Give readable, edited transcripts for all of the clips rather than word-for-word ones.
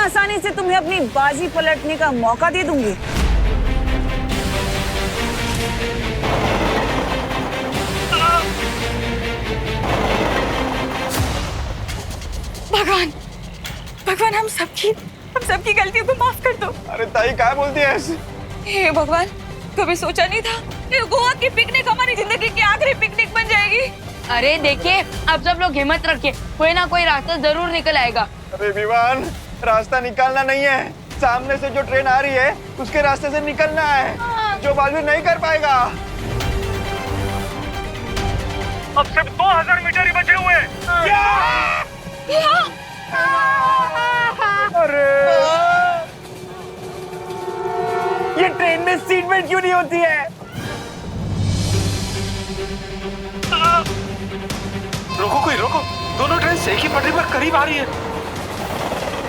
आसानी से तुम्हें अपनी बाजी पलटने का मौका दे दूंगी। भगवान, भगवान हम सबकी गलतियों को माफ कर दो। अरे ताई क्या बोलती है ऐसे? हे भगवान, कभी सोचा नहीं था ये गोवा की पिकनिक हमारी जिंदगी की आखिरी पिकनिक बन जाएगी। अरे देखिए, अब सब लोग हिम्मत रखिए, कोई ना कोई रास्ता जरूर निकल आएगा। अरे विवान, रास्ता निकालना नहीं है, सामने से जो ट्रेन आ रही है उसके रास्ते से निकलना है, जो बालवीर नहीं कर पाएगा। अब सिर्फ 2000 मीटर ही बचे हुए हैं। अरे ये ट्रेन में सीट बेल्ट क्यों नहीं होती है? रोको, कोई रोको, दोनों ट्रेन एक ही पटरी पर करीब आ रही है।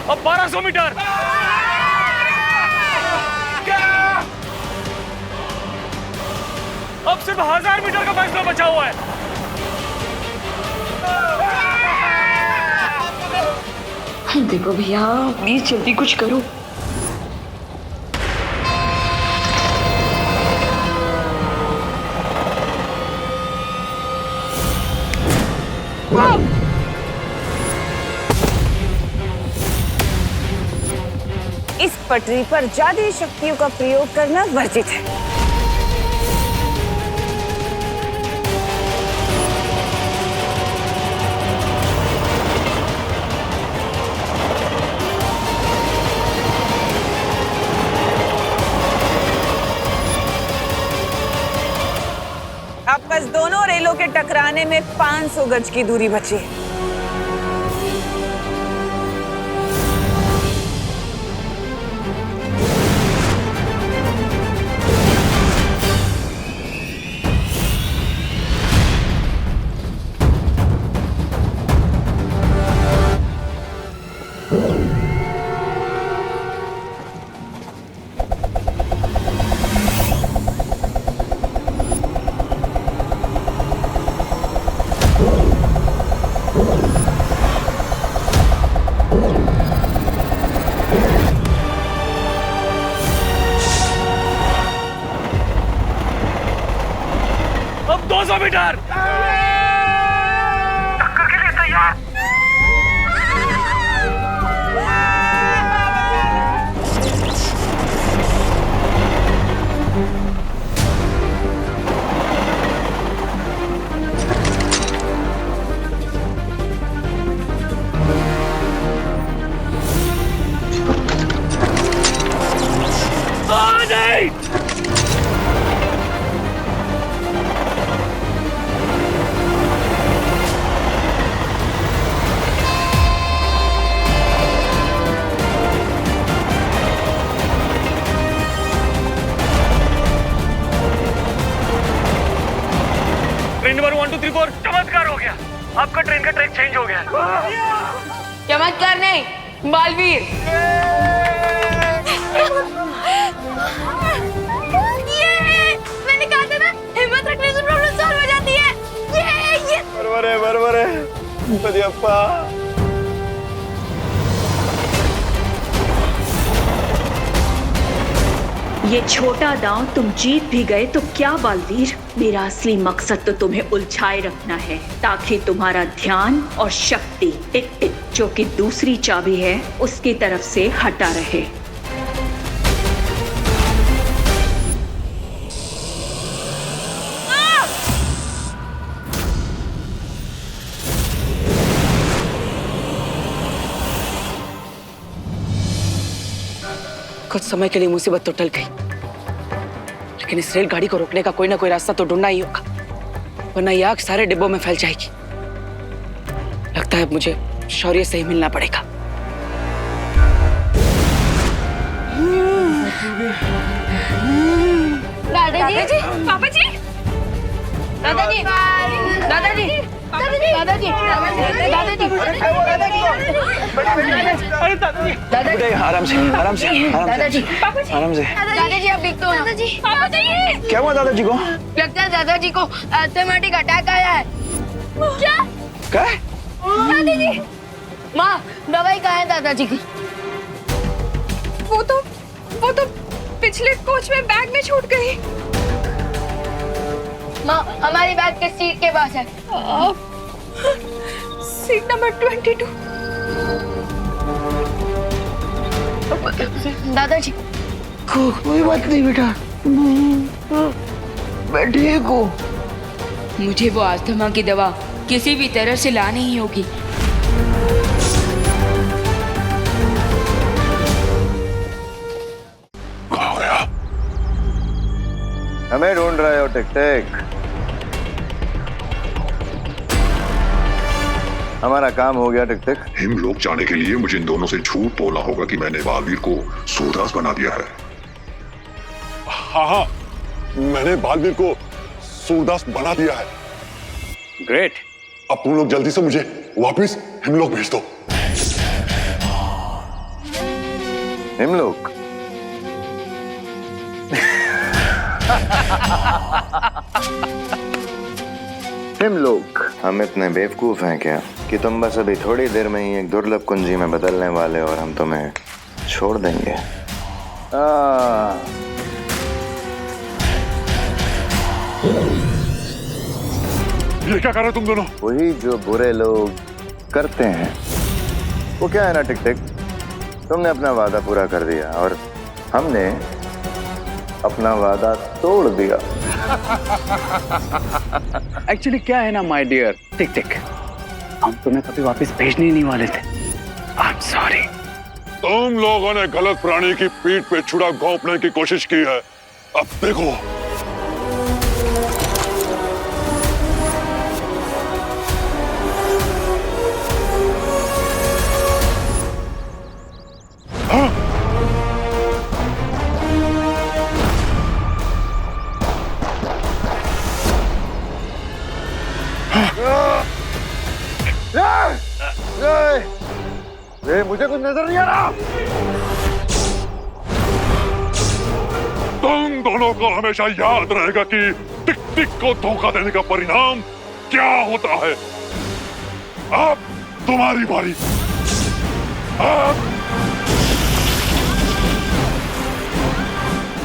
अब 1200 मीटर। अब सिर्फ 1000 मीटर का फैसला बचा हुआ है। देखो भैया, प्लीज जल्दी कुछ करो। इस पटरी पर जादुई शक्तियों का प्रयोग करना वर्जित है। अब बस दोनों रेलों के टकराने में 500 गज की दूरी बची है। अब 200 मीटर। टक्कर के लिए तैयार। नहीं। ट्रेन नंबर 1 2 3 4 चमत्कार हो गया। आपका ट्रेन का ट्रैक चेंज हो गया। चमत्कार नहीं, बालवीर। मैंने कहा था ना, हिम्मत रखने से प्रॉब्लम सॉल्व हो जाती है। ये बरोबर है गणपतियप्पा। ये छोटा दांव तुम जीत भी गए तो क्या बालवीर, मेरा असली मकसद तो तुम्हें उलझाए रखना है ताकि तुम्हारा ध्यान और शक्ति टिक टिक जो कि दूसरी चाबी है उसकी तरफ से हटा रहे। कुछ समय के लिए मुसीबत तो टल गई, लेकिन इस रेलगाड़ी को रोकने का कोई ना कोई रास्ता तो ढूंढना ही होगा, वरना ये आग सारे डिब्बों में फैल जाएगी। लगता है मुझे शौर्य से ही मिलना पड़ेगा। दादाजी, पापा जी, दादाजी, दादाजी, दादाजी, दादाजी, दादाजी आराम से दादाजी, पापा जी, आराम से। दादाजी आप ठीक तो? दादाजी, पापा जी, क्या हुआ दादाजी को? लगता है दादाजी को एस्थमाटिक अटैक आया है। क्या? क्या? दादाजी, माँ दवाई कहाँ है दादाजी की? वो तो पिछले कोच में बैग में छूट गई। माँ, हमारी बैग के सीट के पास है। Seat number 22। दादाजी, कोई बात नहीं बेटा, मैं ठीक हूँ। मुझे वो अस्थमा की दवा किसी भी तरह से लानी ही होगी। कहाँ गया? हमें ढूंढ रहे हो टिक टिक? हमारा काम हो गया टिक टिक। हिमलोक जाने के लिए मुझे इन दोनों से झूठ बोलना होगा कि मैंने बालवीर को सूरदास बना दिया है। हाँ, मैंने बालवीर को सूरदास बना दिया है। ग्रेट। अब तुम लोग जल्दी से मुझे वापस हिमलोक भेज दो। हिमलोक? हिमलोक? हम इतने बेवकूफ हैं क्या कि तुम बस अभी थोड़ी देर में ही एक दुर्लभ कुंजी में बदलने वाले और हम तुम्हें छोड़ देंगे। ये क्या कर रहे हो तुम दोनों? वही जो बुरे लोग करते हैं। वो क्या है ना टिक टिक, तुमने अपना वादा पूरा कर दिया और हमने अपना वादा तोड़ दिया। एक्चुअली क्या है ना माय डियर टिक टिक, हम तुम्हें कभी वापस भेजने ही नहीं वाले थे। I am sorry. तुम लोगों ने गलत प्राणी की पीठ पे छुरा घोंपने की कोशिश की है। अब देखो। मुझे कुछ नजर नहीं आ रहा। तुम दोनों को हमेशा याद रहेगा कि टिक टिक को धोखा देने का परिणाम क्या होता है। अब तुम्हारी बारी।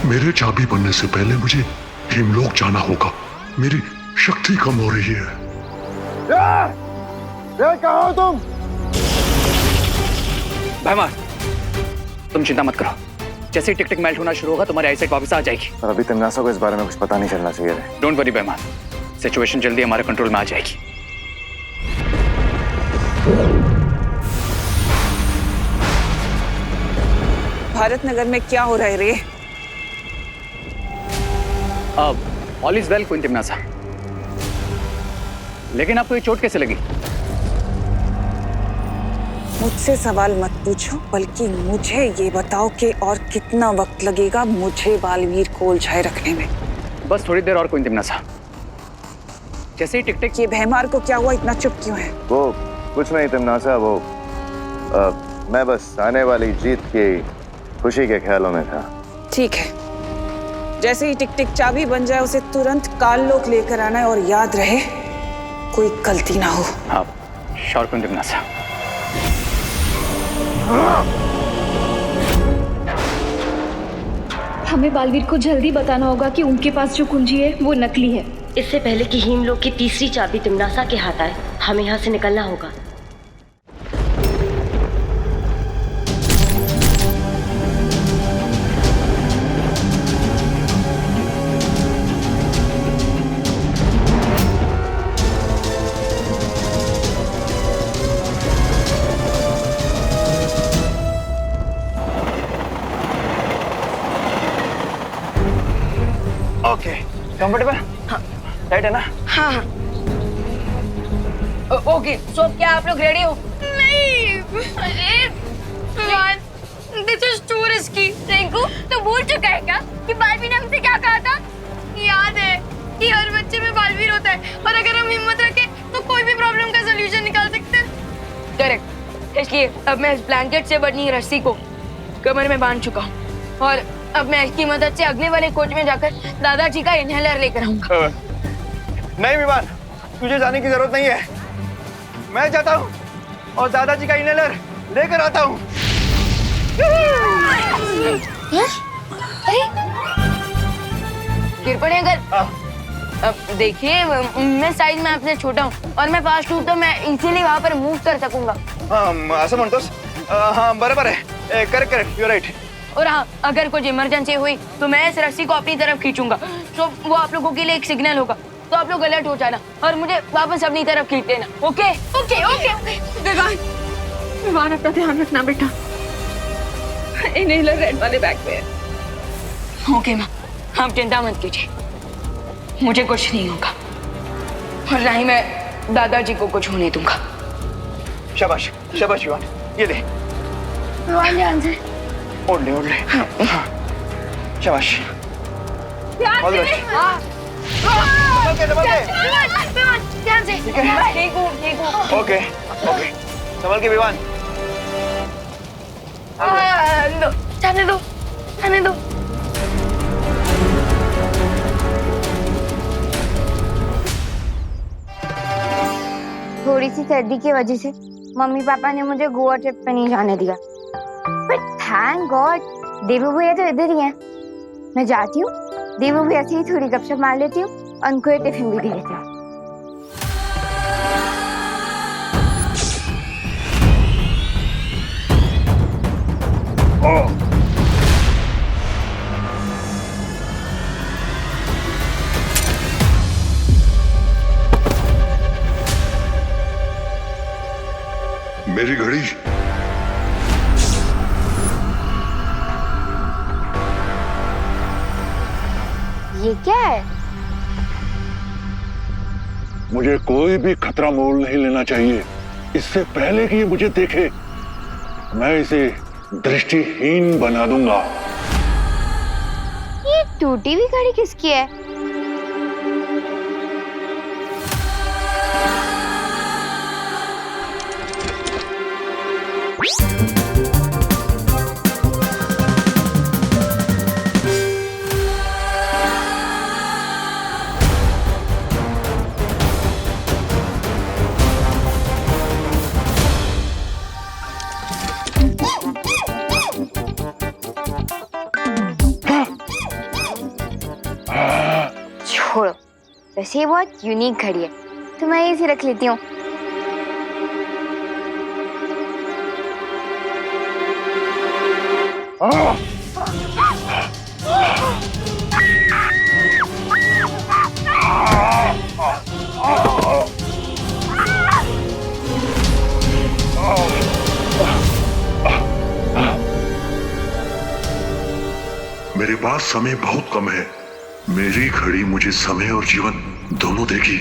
मेरे चाबी बनने से पहले मुझे हिमलोक जाना होगा। मेरी शक्ति कम हो रही है। कहाँ हो तुम? भाईमान, तुम चिंता मत करो, जैसे ही टिक टिक मेल्ट होना शुरू होगा तुम्हारी आईसाइट वापस आ जाएगी। और अभी तमन्ना को इस बारे में कुछ पता नहीं चलना चाहिए। डोंट वरी भाईमान, सिचुएशन जल्दी हमारे कंट्रोल में आ जाएगी। भारत नगर में क्या हो रहा है रे? अब ऑल इज वेल क्वीन तिम्नासा, लेकिन आपको ये चोट कैसे लगी? मुझसे सवाल मत पूछो, बल्कि मुझे ये बताओ कि और कितना वक्त लगेगा मुझे बालवीर को उलझाए रखने में। बस थोड़ी देर और क्वीन तिम्नासा। जैसे ही टिक टिक। ये भैमार को क्या हुआ, इतना चुप क्यों है? वो कुछ नहीं तिम्नासा, वो मैं बस आने वाली जीत की खुशी के ख्यालों में था। ठीक है, जैसे ही टिक टिक चाबी बन जाए उसे तुरंत काललोक लेकर आना है और याद रहे कोई गलती ना हो। हाँ, श्योर क्वीन तिम्नासा। हमें बालवीर को जल्दी बताना होगा कि उनके पास जो कुंजी है वो नकली है। इससे पहले कि हिमलोक की तीसरी चाबी तिम्नासा के हाथ आए, हमें यहाँ से निकलना होगा। Okay, comfortable? हाँ, राइट है ना? हाँ हाँ। ओके, सो क्या आप लोग रेडी हो? नहीं, अरे this is to risky. Rinku, तो भूल चुका है क्या कि बालवीर ने हमसे क्या कहा था? याद है कि हर बच्चे में बालवीर होता है और अगर हम हिम्मत रखें तो कोई भी प्रॉब्लम का सलूशन निकाल सकते हैं। करेक्ट। इसलिए अब मैं इस ब्लैंकेट से बनी रस्सी को कमर में बांध चुका हूँ और अब मैं इसकी मदद से अगले वाले कोच में जाकर दादाजी का इनहेलर लेकर आऊंगा। नहीं विमान, तुझे जाने की जरूरत नहीं है। मैं जाता हूँ और दादाजी का इनहेलर लेकर आता हूँ। गिर पड़े अगर। अब देखिए मैं साइज में आपसे छोटा हूँ और मैं फास्ट हूँ तो मैं इजीली वहाँ पर मूव कर सकूंगा। हाँ असं म्हणतोस? हाँ बरोबर आहे, करेक्ट करेक्ट, यू राइट। और हाँ, अगर कुछ इमरजेंसी हुई तो मैं इस रस्सी को अपनी तरफ खींचूंगा, तो वो आप लोगों के लिए एक सिग्नल होगा, तो आप लोग अलर्ट हो जाना और मुझे वापस अपनी तरफ खींच लेना। Okay okay okay okay. Vivaan अपना ध्यान रखना बेटा, इनहेलर रेड वाले बैग में है। ओके माँ, आप चिंता मत कीजिए, मुझे कुछ नहीं होगा और ना ही मैं दादाजी को कुछ होने दूंगा। शाबाश शाबाश विवान, ये ले। विवान ध्यान से ओढ़ ले ओढ़ ले। हाँ। शाबाश। All the best. संभल के ध्यान से। ठीक है? ठीक हूँ। ओके ओके, संभल के विवान। जाने दो जाने दो। थोड़ी सी सर्दी की वजह से मम्मी पापा ने मुझे गोवा ट्रिप पे नहीं जाने दिया, बट थैंक गॉड देवू भैया तो इधर ही हैं। मैं जाती हूँ, देवू भैया से ही थोड़ी गपशप मार लेती हूँ और उनको ये टिफिन भी दे देती हूँ। मेरी घड़ी। ये क्या है? मुझे कोई भी खतरा मोल नहीं लेना चाहिए इससे पहले कि ये मुझे देखे। मैं इसे दृष्टिहीन बना दूंगा। ये टूटी हुई घड़ी किसकी है? छोड़ो, वैसे ये बहुत यूनिक घड़ी है तो मैं इसे रख लेती हूँ। मेरे पास समय बहुत कम है। मेरी घड़ी मुझे समय और जीवन दोनों देगी।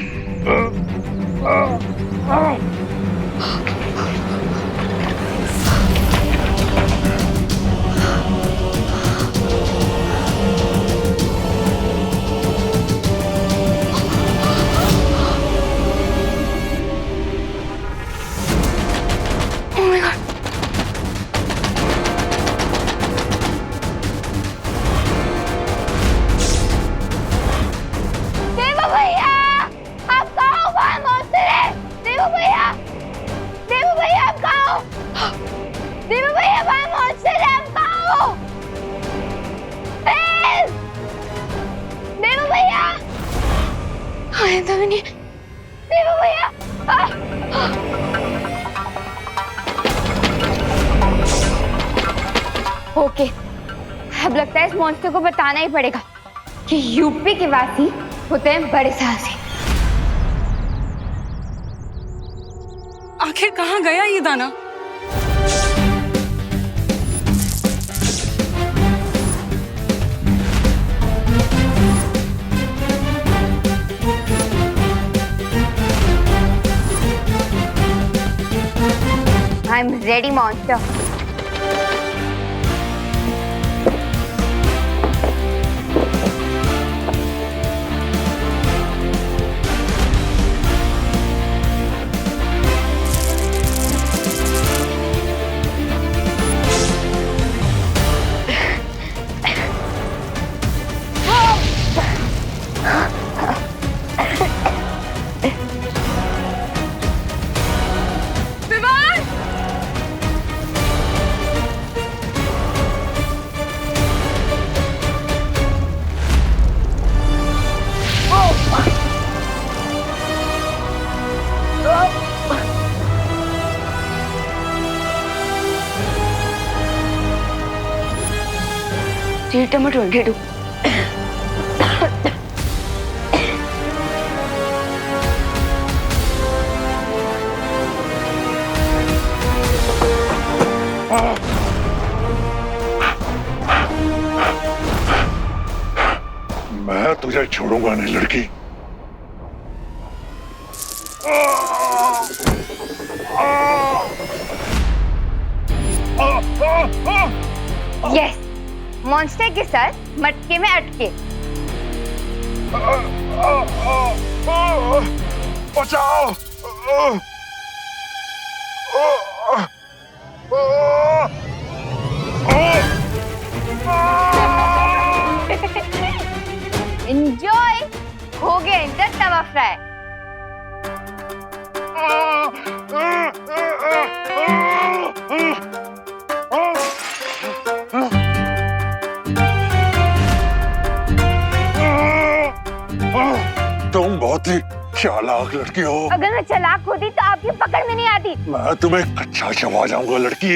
ओके, अब लगता है इस मॉन्स्टर को बताना ही पड़ेगा कि यूपी के वासी होते हैं बड़े साहसी। आखिर कहाँ गया ये दाना? I'm ready, monster. ಟೊಮೆಟೊ ಗೆಡು मैं तुझे छोड़ूंगा नहीं लड़की। यस, मॉन्स्टर के साथ मटके में अटके। बचाओ। एंजॉय, हो गया इनका तवा फ्राई। तुम बहुत ही चालाक लड़की हो। अगर मैं चालाक होती तो आपकी पकड़ में नहीं आती। मैं तुम्हें कच्चा चबा जाऊंगा लड़की।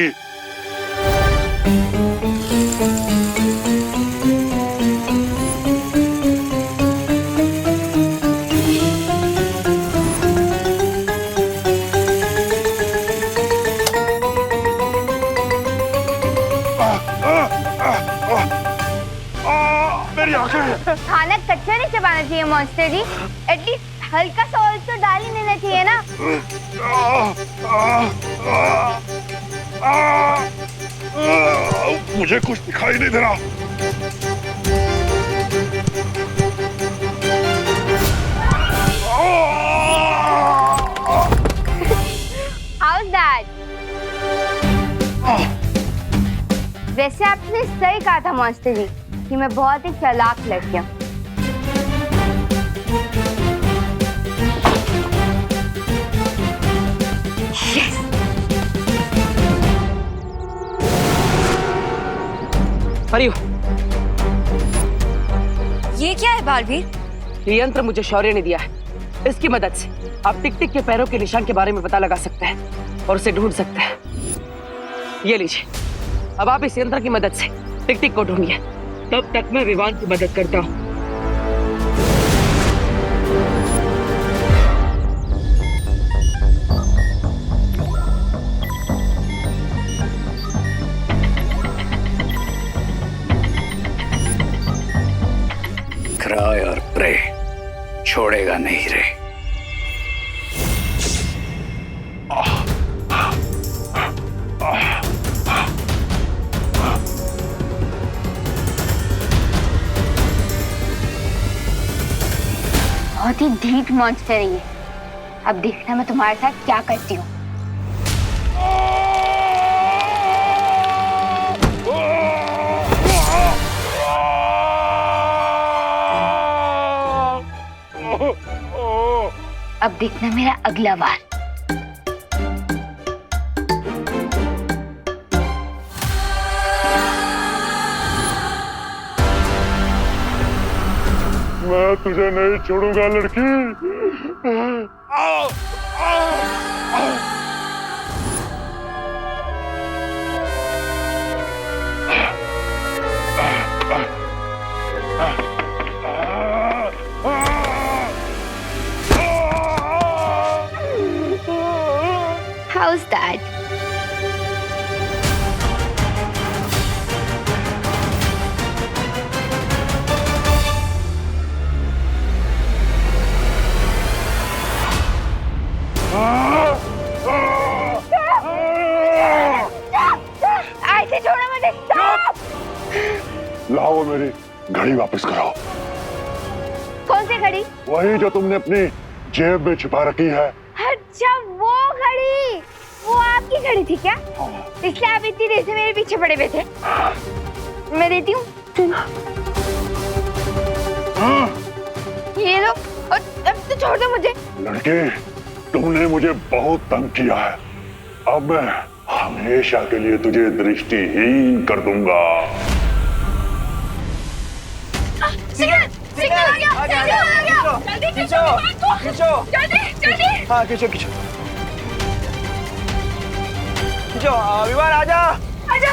मेरी आंखें। खाना कच्चा नहीं चबाना चाहिए मॉन्स्टर जी, एटलीस्ट हल्का सा ऑयल तो डाल ही देना चाहिए ना। मुझे कुछ दिखाई नहीं दे रहा। How's that? वैसे आपने सही कहा था मॉन्स्टर जी कि मैं बहुत ही चालाक लड़की हूँ। हरियो, ये क्या है बालवीर? ये यंत्र मुझे शौर्य ने दिया है। इसकी मदद से आप टिक टिक के पैरों के निशान के बारे में पता लगा सकते हैं और उसे ढूंढ सकते हैं। ये लीजिए, अब आप इस यंत्र की मदद से टिक टिक को ढूंढिए। तब तक मैं विवान की मदद करता हूँ। क्राय और प्रे छोड़ेगा नहीं रे। बहुत ही ढीठ मॉन्स्टर है ये। अब देखना मैं तुम्हारे साथ क्या करती हूँ। अब देखना मेरा अगला वार। मैं तुझे नहीं छोड़ूंगा लड़की। How's that? ऐसे छोड़ो मुझे। Stop! लाओ मेरी घड़ी वापस कराओ। कौन सी घड़ी? वही जो तुमने अपनी जेब में छुपा रखी है। अच्छा, वो घड़ी, वो आपकी घड़ी थी क्या? इसलिए आप इतनी देर से मेरे पीछे पड़े हुए थे। मैं देती हूँ। ये लो, और अब तो छोड़ दो मुझे। लड़के, तुमने मुझे बहुत तंग किया है। अब मैं हमेशा के लिए तुझे दृष्टिहीन कर दूंगा। सिग्नल, सिग्नल आ गया, सिग्नल आ गया। जल्दी खींचो, खींचो। जल्दी, जल्दी। हाँ, खींचो खींचो खींचो। विवान आजा। आजा।